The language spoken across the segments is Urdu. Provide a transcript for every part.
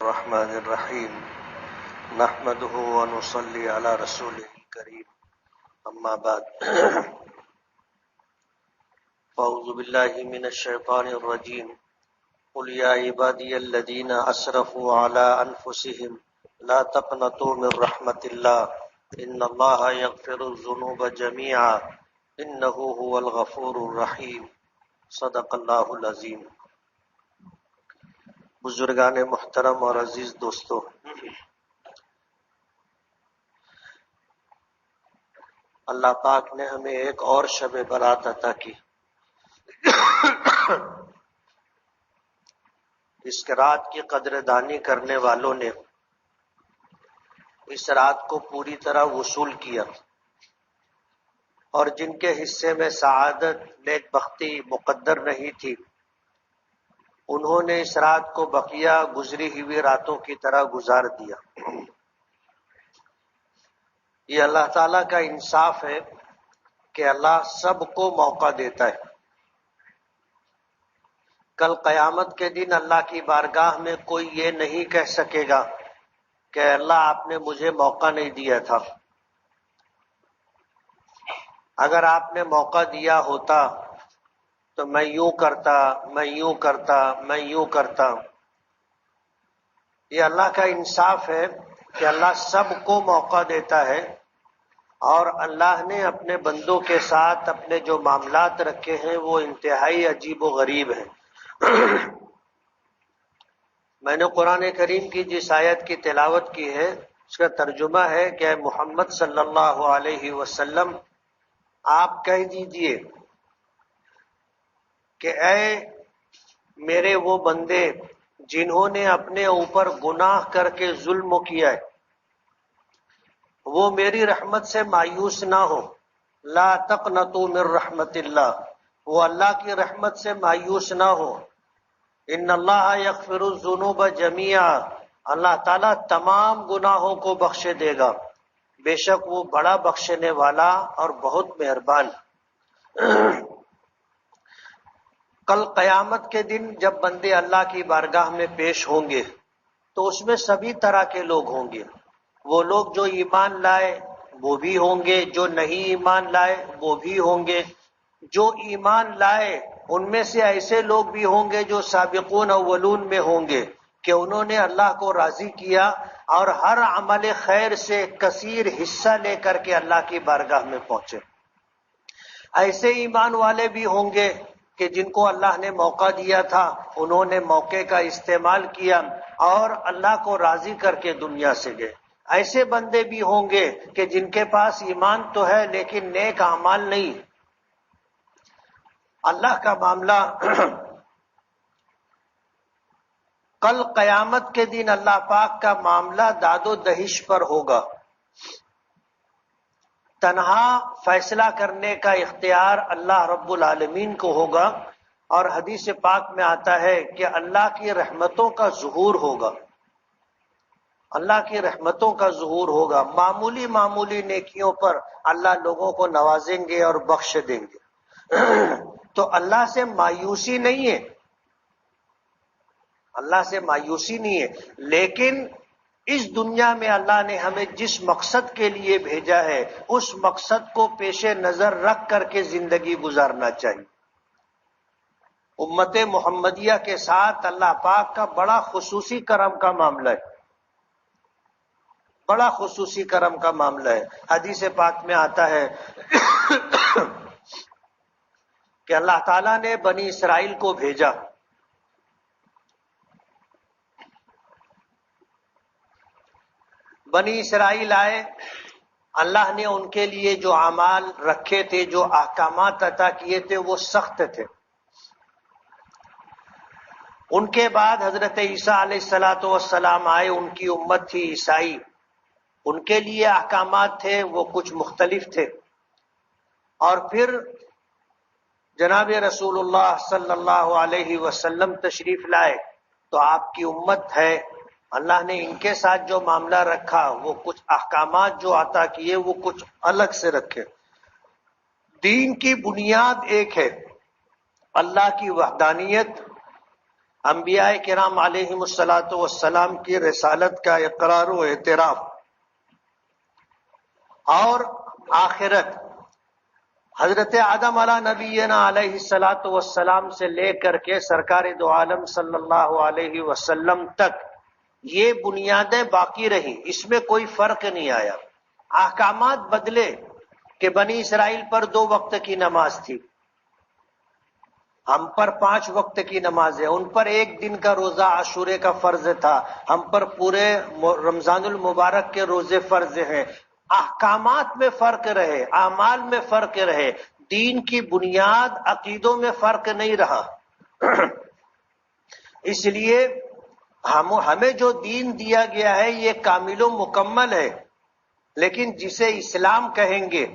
الرحمن الرحیم نحمده ونصلی علی رسوله الکریم اما بعد فاعوذ باللہ من الشیطان الرجیم قل یا عبادی الذین اسرفوا علی انفسهم لا تقنطوا من رحمت اللہ ان اللہ یغفر الذنوب جميعا انہ هو الغفور الرحیم صدق اللہ العظیم۔ بزرگان محترم اور عزیز دوستو، اللہ پاک نے ہمیں ایک اور شب برات عطا کی۔ اس رات کی قدر دانی کرنے والوں نے اس رات کو پوری طرح وصول کیا، اور جن کے حصے میں سعادت نیک بختی مقدر نہیں تھی، انہوں نے اس رات کو بقیہ گزری ہوئی راتوں کی طرح گزار دیا۔ یہ اللہ تعالیٰ کا انصاف ہے کہ اللہ سب کو موقع دیتا ہے۔ کل قیامت کے دن اللہ کی بارگاہ میں کوئی یہ نہیں کہہ سکے گا کہ اللہ آپ نے مجھے موقع نہیں دیا تھا۔ اگر آپ نے موقع دیا ہوتا تو میں یوں کرتا، میں یوں کرتا، میں یوں کرتا۔ یہ اللہ کا انصاف ہے کہ اللہ سب کو موقع دیتا ہے، اور اللہ نے اپنے بندوں کے ساتھ اپنے جو معاملات رکھے ہیں وہ انتہائی عجیب و غریب ہیں۔ میں نے قرآن کریم کی جس آیت کی تلاوت کی ہے اس کا ترجمہ ہے کہ محمد صلی اللہ علیہ وسلم آپ کہہ دیجئے کہ اے میرے وہ بندے جنہوں نے اپنے اوپر گناہ کر کے ظلم کیا ہے، وہ میری رحمت سے مایوس نہ ہو۔ لا تقنطوا من رحمت اللہ، وہ اللہ کی رحمت سے مایوس نہ ہو۔ ان اللہ یغفر الذنوب جميعا، اللہ تعالیٰ تمام گناہوں کو بخشے دے گا، بے شک وہ بڑا بخشنے والا اور بہت مہربان۔ کل قیامت کے دن جب بندے اللہ کی بارگاہ میں پیش ہوں گے تو اس میں سبھی طرح کے لوگ ہوں گے۔ وہ لوگ جو ایمان لائے وہ بھی ہوں گے، جو نہیں ایمان لائے وہ بھی ہوں گے۔ جو ایمان لائے ان میں سے ایسے لوگ بھی ہوں گے جو سابقون اولون میں ہوں گے کہ انہوں نے اللہ کو راضی کیا اور ہر عمل خیر سے کثیر حصہ لے کر کے اللہ کی بارگاہ میں پہنچے۔ ایسے ایمان والے بھی ہوں گے کہ جن کو اللہ نے موقع دیا تھا انہوں نے موقع کا استعمال کیا اور اللہ کو راضی کر کے دنیا سے گئے۔ ایسے بندے بھی ہوں گے کہ جن کے پاس ایمان تو ہے لیکن نیک اعمال نہیں۔ اللہ کا معاملہ کل قیامت کے دن اللہ پاک کا معاملہ داد و دہش پر ہوگا۔ تنہا فیصلہ کرنے کا اختیار اللہ رب العالمین کو ہوگا، اور حدیث پاک میں آتا ہے کہ اللہ کی رحمتوں کا ظہور ہوگا۔ اللہ کی رحمتوں کا ظہور ہوگا، معمولی معمولی نیکیوں پر اللہ لوگوں کو نوازیں گے اور بخش دیں گے۔ تو اللہ سے مایوسی نہیں ہے، اللہ سے مایوسی نہیں ہے، لیکن اس دنیا میں اللہ نے ہمیں جس مقصد کے لیے بھیجا ہے اس مقصد کو پیش نظر رکھ کر کے زندگی گزارنا چاہیے۔ امت محمدیہ کے ساتھ اللہ پاک کا بڑا خصوصی کرم کا معاملہ ہے، بڑا خصوصی کرم کا معاملہ ہے۔ حدیث پاک میں آتا ہے کہ اللہ تعالیٰ نے بنی اسرائیل کو بھیجا، بنی اسرائیل آئے، اللہ نے ان کے لیے جو اعمال رکھے تھے، جو احکامات عطا کیے تھے وہ سخت تھے۔ ان کے بعد حضرت عیسیٰ علیہ السلام آئے، ان کی امت تھی عیسائی، ان کے لیے احکامات تھے وہ کچھ مختلف تھے۔ اور پھر جناب رسول اللہ صلی اللہ علیہ وسلم تشریف لائے تو آپ کی امت ہے، اللہ نے ان کے ساتھ جو معاملہ رکھا وہ کچھ احکامات جو عطا کیے وہ کچھ الگ سے رکھے۔ دین کی بنیاد ایک ہے، اللہ کی وحدانیت، انبیاء کرام علیہم الصلاۃ والسلام کی رسالت کا اقرار و اعتراف اور آخرت، حضرت آدم علیہ نبینا علیہ الصلاۃ والسلام سے لے کر کے سرکار دو عالم صلی اللہ علیہ وسلم تک یہ بنیادیں باقی رہی، اس میں کوئی فرق نہیں آیا۔ احکامات بدلے کہ بنی اسرائیل پر 2 وقت کی نماز تھی، ہم پر 5 وقت کی نماز ہے، ان پر 1 دن کا روزہ عاشورے کا فرض تھا، ہم پر پورے رمضان المبارک کے روزے فرض ہیں۔ احکامات میں فرق رہے، اعمال میں فرق رہے، دین کی بنیاد عقیدوں میں فرق نہیں رہا۔ اس لیے ہمیں جو دین دیا گیا ہے یہ کامل و مکمل ہے، لیکن جسے اسلام کہیں گے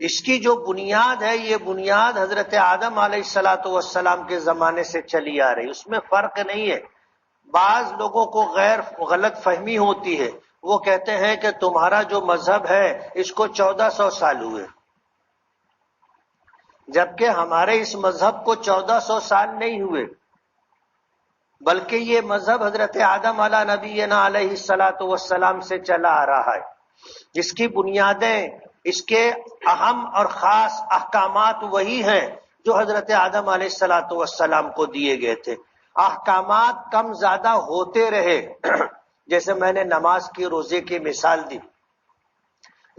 اس کی جو بنیاد ہے یہ بنیاد حضرت آدم علیہ الصلاۃ والسلام کے زمانے سے چلی آ رہی، اس میں فرق نہیں ہے۔ بعض لوگوں کو غلط فہمی ہوتی ہے، وہ کہتے ہیں کہ تمہارا جو مذہب ہے اس کو 1400 سال ہوئے، جبکہ ہمارے اس مذہب کو 1400 سال نہیں ہوئے، بلکہ یہ مذہب حضرت آدم علیہ نبینا علیہ الصلاۃ والسلام سے چلا آ رہا ہے، جس کی بنیادیں، اس کے اہم اور خاص احکامات وہی ہیں جو حضرت آدم علیہ الصلاۃ والسلام کو دیے گئے تھے۔ احکامات کم زیادہ ہوتے رہے، جیسے میں نے نماز کی، روزے کی مثال دی،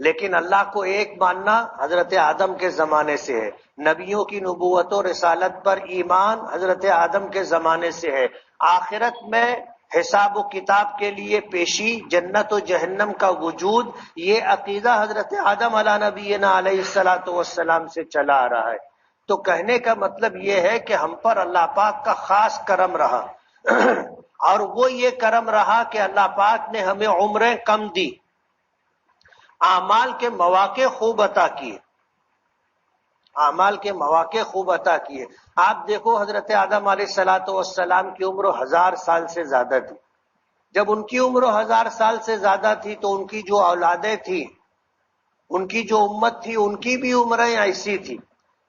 لیکن اللہ کو ایک ماننا حضرت آدم کے زمانے سے ہے، نبیوں کی نبوت و رسالت پر ایمان حضرت آدم کے زمانے سے ہے، آخرت میں حساب و کتاب کے لیے پیشی، جنت و جہنم کا وجود، یہ عقیدہ حضرت آدم علیہ نبینا علیہ الصلاۃ والسلام سے چلا آ رہا ہے۔ تو کہنے کا مطلب یہ ہے کہ ہم پر اللہ پاک کا خاص کرم رہا، اور وہ یہ کرم رہا کہ اللہ پاک نے ہمیں عمریں کم دی، اعمال کے مواقع خوب عطا کیے، اعمال کے مواقع خوب عطا کیے۔ آپ دیکھو حضرت آدم علیہ الصلاۃ والسلام کی عمر 1000 سال سے زیادہ تھی، جب ان کی عمر 1000 سال سے زیادہ تھی تو ان کی جو اولادیں تھیں، ان کی جو امت تھی، ان کی بھی عمریں ایسی تھی۔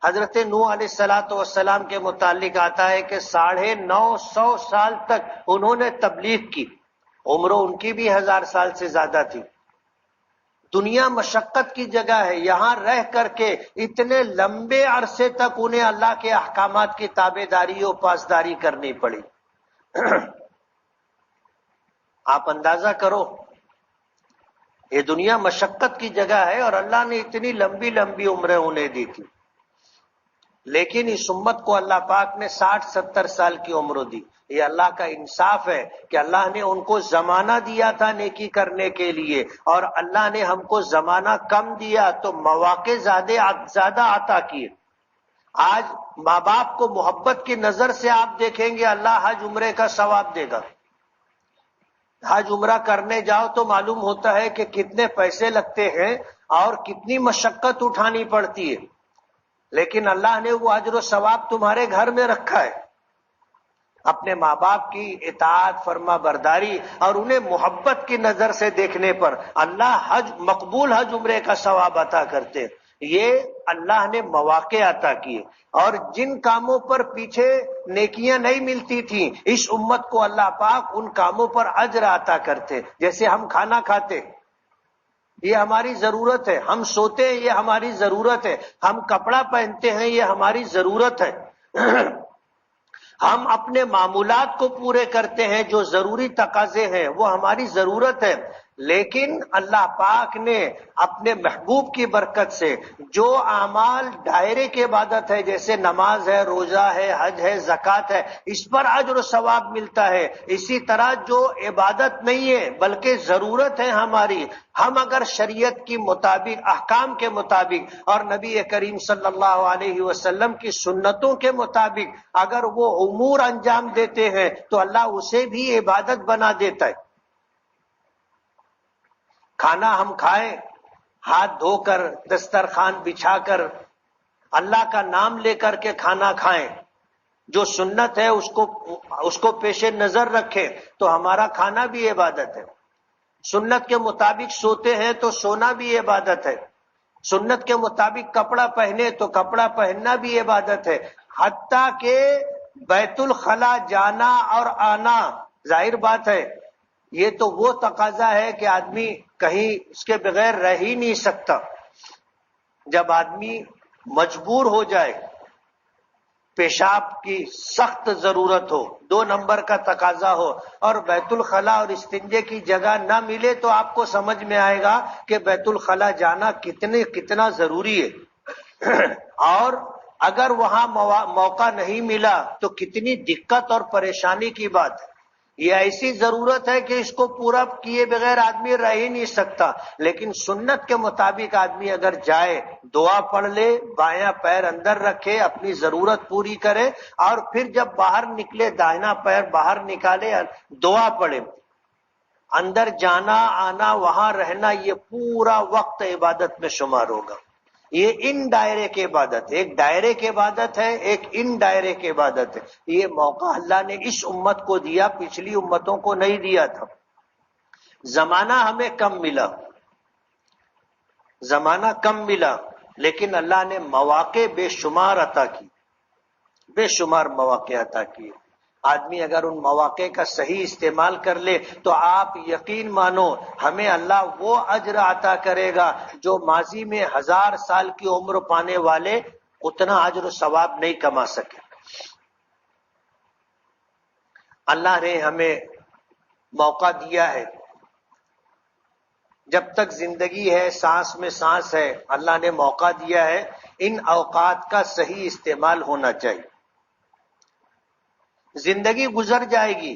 حضرت نوح علیہ الصلاۃ والسلام کے متعلق آتا ہے کہ 950 سال تک انہوں نے تبلیغ کی، عمر ان کی بھی 1000 سال سے زیادہ تھی۔ دنیا مشقت کی جگہ ہے، یہاں رہ کر کے اتنے لمبے عرصے تک انہیں اللہ کے احکامات کی تابعداری و پاسداری کرنی پڑی۔ آپ اندازہ کرو، یہ دنیا مشقت کی جگہ ہے اور اللہ نے اتنی لمبی لمبی عمریں انہیں دی تھی، لیکن اس امت کو اللہ پاک نے 60-70 سال کی عمر دی۔ یہ اللہ کا انصاف ہے کہ اللہ نے ان کو زمانہ دیا تھا نیکی کرنے کے لیے، اور اللہ نے ہم کو زمانہ کم دیا تو مواقع زیادہ عطا کیے۔ آج ماں باپ کو محبت کی نظر سے آپ دیکھیں گے، اللہ حج عمرے کا ثواب دے گا۔ حج عمرہ کرنے جاؤ تو معلوم ہوتا ہے کہ کتنے پیسے لگتے ہیں اور کتنی مشقت اٹھانی پڑتی ہے، لیکن اللہ نے وہ اجر و ثواب تمہارے گھر میں رکھا ہے۔ اپنے ماں باپ کی اطاعت، فرما برداری اور انہیں محبت کی نظر سے دیکھنے پر اللہ مقبول حج عمرے کا ثواب عطا کرتے ہیں۔ یہ اللہ نے مواقع عطا کیے، اور جن کاموں پر پیچھے نیکیاں نہیں ملتی تھیں، اس امت کو اللہ پاک ان کاموں پر اجر عطا کرتے۔ جیسے ہم کھانا کھاتے، یہ ہماری ضرورت ہے، ہم سوتے ہیں، یہ ہماری ضرورت ہے، ہم کپڑا پہنتے ہیں، یہ ہماری ضرورت ہے، ہم اپنے معمولات کو پورے کرتے ہیں، جو ضروری تقاضے ہیں وہ ہماری ضرورت ہے۔ لیکن اللہ پاک نے اپنے محبوب کی برکت سے جو اعمال دائرے کی عبادت ہے، جیسے نماز ہے، روزہ ہے، حج ہے، زکوٰۃ ہے، اس پر اجر و ثواب ملتا ہے۔ اسی طرح جو عبادت نہیں ہے بلکہ ضرورت ہے ہماری، ہم اگر شریعت کی مطابق، احکام کے مطابق اور نبی کریم صلی اللہ علیہ وسلم کی سنتوں کے مطابق اگر وہ امور انجام دیتے ہیں تو اللہ اسے بھی عبادت بنا دیتا ہے۔ کھانا ہم کھائیں ہاتھ دھو کر، دسترخوان بچھا کر، اللہ کا نام لے کر کے کھانا کھائیں، جو سنت ہے اس کو پیش نظر رکھیں تو ہمارا کھانا بھی عبادت ہے۔ سنت کے مطابق سوتے ہیں تو سونا بھی عبادت ہے، سنت کے مطابق کپڑا پہنے تو کپڑا پہننا بھی عبادت ہے، حتیٰ کہ بیت الخلا جانا اور آنا ظاہر بات ہے، یہ تو وہ تقاضا ہے کہ آدمی کہیں اس کے بغیر رہ ہی نہیں سکتا. جب آدمی مجبور ہو جائے، پیشاب کی سخت ضرورت ہو، 2 نمبر کا تقاضا ہو، اور بیت الخلا اور استنجے کی جگہ نہ ملے، تو آپ کو سمجھ میں آئے گا کہ بیت الخلا جانا کتنا ضروری ہے. اور اگر وہاں موقع نہیں ملا تو کتنی دقت اور پریشانی کی بات ہے. یہ ایسی ضرورت ہے کہ اس کو پورا کیے بغیر آدمی رہ ہی نہیں سکتا. لیکن سنت کے مطابق آدمی اگر جائے، دعا پڑھ لے، بایاں پیر اندر رکھے، اپنی ضرورت پوری کرے، اور پھر جب باہر نکلے داہنا پیر باہر نکالے، دعا پڑھے. اندر جانا آنا وہاں رہنا یہ پورا وقت عبادت میں شمار ہوگا. یہ ان دائرے کی عبادت ہے، ایک دائرے کی عبادت ہے، ایک ان دائرے کی عبادت ہے. یہ موقع اللہ نے اس امت کو دیا، پچھلی امتوں کو نہیں دیا تھا. زمانہ ہمیں کم ملا، لیکن اللہ نے مواقع بے شمار عطا کی، بے شمار مواقع عطا کیے. آدمی اگر ان مواقع کا صحیح استعمال کر لے تو آپ یقین مانو ہمیں اللہ وہ اجر عطا کرے گا جو ماضی میں 1000 سال کی عمر پانے والے اتنا اجر و ثواب نہیں کما سکے. اللہ نے ہمیں موقع دیا ہے، جب تک زندگی ہے، سانس میں سانس ہے، اللہ نے موقع دیا ہے. ان اوقات کا صحیح استعمال ہونا چاہیے. زندگی گزر جائے گی،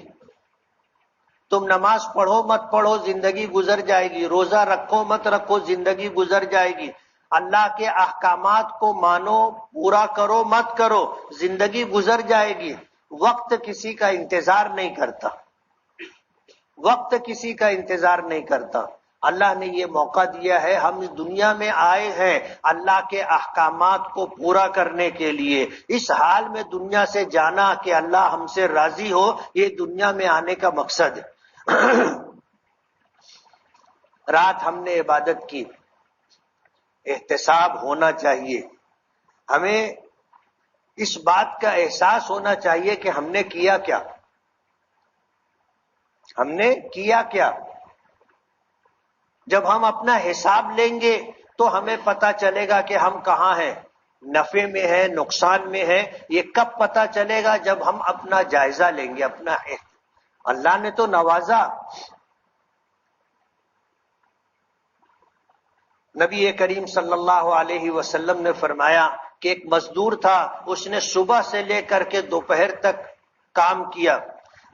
تم نماز پڑھو مت پڑھو زندگی گزر جائے گی، روزہ رکھو مت رکھو زندگی گزر جائے گی، اللہ کے احکامات کو مانو پورا کرو مت کرو زندگی گزر جائے گی. وقت کسی کا انتظار نہیں کرتا، وقت کسی کا انتظار نہیں کرتا. اللہ نے یہ موقع دیا ہے، ہم اس دنیا میں آئے ہیں اللہ کے احکامات کو پورا کرنے کے لیے. اس حال میں دنیا سے جانا کہ اللہ ہم سے راضی ہو، یہ دنیا میں آنے کا مقصد ہے. رات ہم نے عبادت کی، احتساب ہونا چاہیے. ہمیں اس بات کا احساس ہونا چاہیے کہ ہم نے کیا کیا، ہم نے کیا کیا. جب ہم اپنا حساب لیں گے تو ہمیں پتا چلے گا کہ ہم کہاں ہیں، نفع میں ہے نقصان میں ہے. یہ کب پتا چلے گا؟ جب ہم اپنا جائزہ لیں گے. اللہ نے تو نوازا. نبی کریم صلی اللہ علیہ وسلم نے فرمایا کہ ایک مزدور تھا، اس نے صبح سے لے کر کے دوپہر تک کام کیا.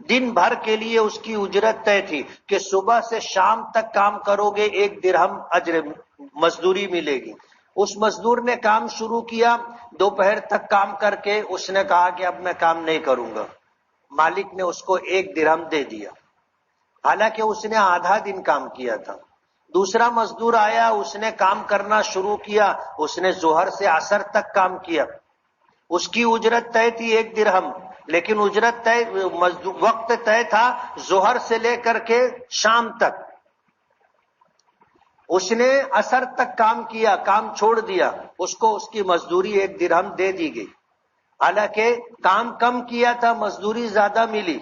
دن بھر کے لیے اس کی اجرت طے تھی کہ صبح سے شام تک کام کرو گے 1 درہم اجر مزدوری ملے گی. اس مزدور نے کام شروع کیا، دوپہر تک کام کر کے اس نے کہا کہ اب میں کام نہیں کروں گا. مالک نے اس کو 1 درہم دے دیا، حالانکہ اس نے آدھا دن کام کیا تھا. دوسرا مزدور آیا، اس نے کام کرنا شروع کیا، اس نے ظہر سے عصر تک کام کیا. اس کی اجرت طے تھی 1 درہم، لیکن اجرت طے وقت طے تھا ظہر سے لے کر کے شام تک. اس نے عصر تک کام کیا، کام چھوڑ دیا، اس کو اس کی مزدوری 1 درہم دے دی گئی. حالانکہ کام کم کیا تھا، مزدوری زیادہ ملی.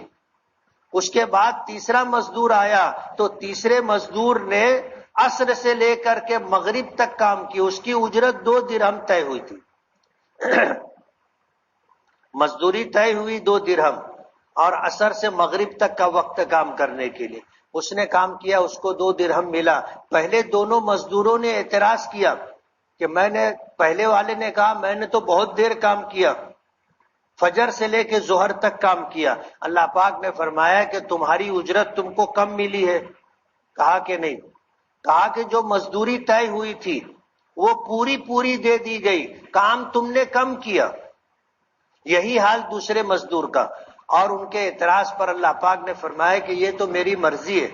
اس کے بعد تیسرا مزدور آیا تو تیسرے مزدور نے عصر سے لے کر کے مغرب تک کام کی، اس کی اجرت 2 درہم طے ہوئی تھی. مزدوری طے ہوئی 2 درہم، اور عصر سے مغرب تک کا وقت کام کرنے کے لیے اس نے کام کیا، اس کو 2 درہم ملا. پہلے دونوں مزدوروں نے اعتراض کیا کہ پہلے والے نے کہا میں نے تو بہت دیر کام کیا، فجر سے لے کے ظہر تک کام کیا. اللہ پاک نے فرمایا کہ تمہاری اجرت تم کو کم ملی ہے. کہا کہ نہیں. کہا کہ جو مزدوری طے ہوئی تھی وہ پوری دے دی گئی، کام تم نے کم کیا. یہی حال دوسرے مزدور کا. اور ان کے اعتراض پر اللہ پاک نے فرمایا کہ یہ تو میری مرضی ہے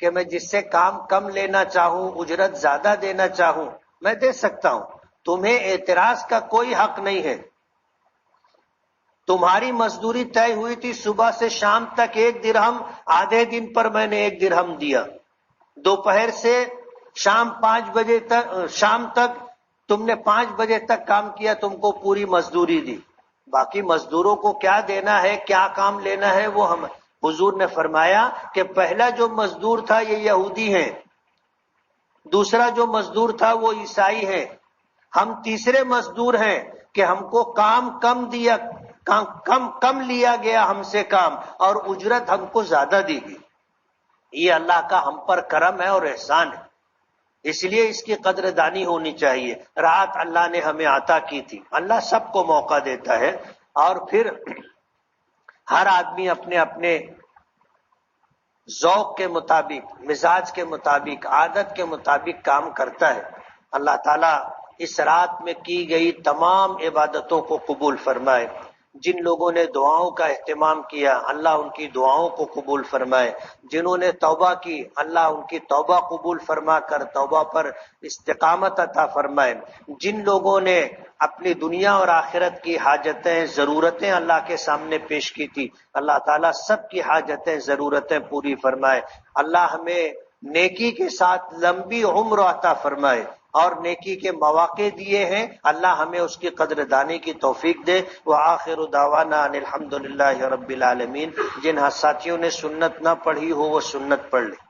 کہ میں جس سے کام کم لینا چاہوں، اجرت زیادہ دینا چاہوں، میں دے سکتا ہوں. تمہیں اعتراض کا کوئی حق نہیں ہے. تمہاری مزدوری طے ہوئی تھی صبح سے شام تک 1 درہم، آدھے دن پر میں نے 1 درہم دیا. دوپہر سے شام 5 بجے تک، شام تک تم نے 5 بجے تک کام کیا، تم کو پوری مزدوری دی. باقی مزدوروں کو کیا دینا ہے، کیا کام لینا ہے، وہ ہم حضور نے فرمایا کہ پہلا جو مزدور تھا یہ یہودی ہیں، دوسرا جو مزدور تھا وہ عیسائی ہیں، ہم تیسرے مزدور ہیں کہ ہم کو کام کم لیا گیا ہم سے کام، اور اجرت ہم کو زیادہ دی گئی۔ یہ اللہ کا ہم پر کرم ہے اور احسان ہے، اس لیے اس کی قدر دانی ہونی چاہیے۔ رات اللہ نے ہمیں عطا کی تھی، اللہ سب کو موقع دیتا ہے، اور پھر ہر آدمی اپنے اپنے ذوق کے مطابق، مزاج کے مطابق، عادت کے مطابق کام کرتا ہے۔ اللہ تعالیٰ اس رات میں کی گئی تمام عبادتوں کو قبول فرمائے۔ جن لوگوں نے دعاؤں کا اہتمام کیا اللہ ان کی دعاؤں کو قبول فرمائے، جنہوں نے توبہ کی اللہ ان کی توبہ قبول فرما کر توبہ پر استقامت عطا فرمائے، جن لوگوں نے اپنی دنیا اور آخرت کی حاجتیں ضرورتیں اللہ کے سامنے پیش کی تھی اللہ تعالیٰ سب کی حاجتیں ضرورتیں پوری فرمائے۔ اللہ ہمیں نیکی کے ساتھ لمبی عمر عطا فرمائے اور نیکی کے مواقع دیے ہیں، اللہ ہمیں اس کی قدر دانی کی توفیق دے۔ وآخر دعوانا ان الحمدللہ رب العالمین۔ جن ساتھیوں نے سنت نہ پڑھی ہو وہ سنت پڑھ لیں۔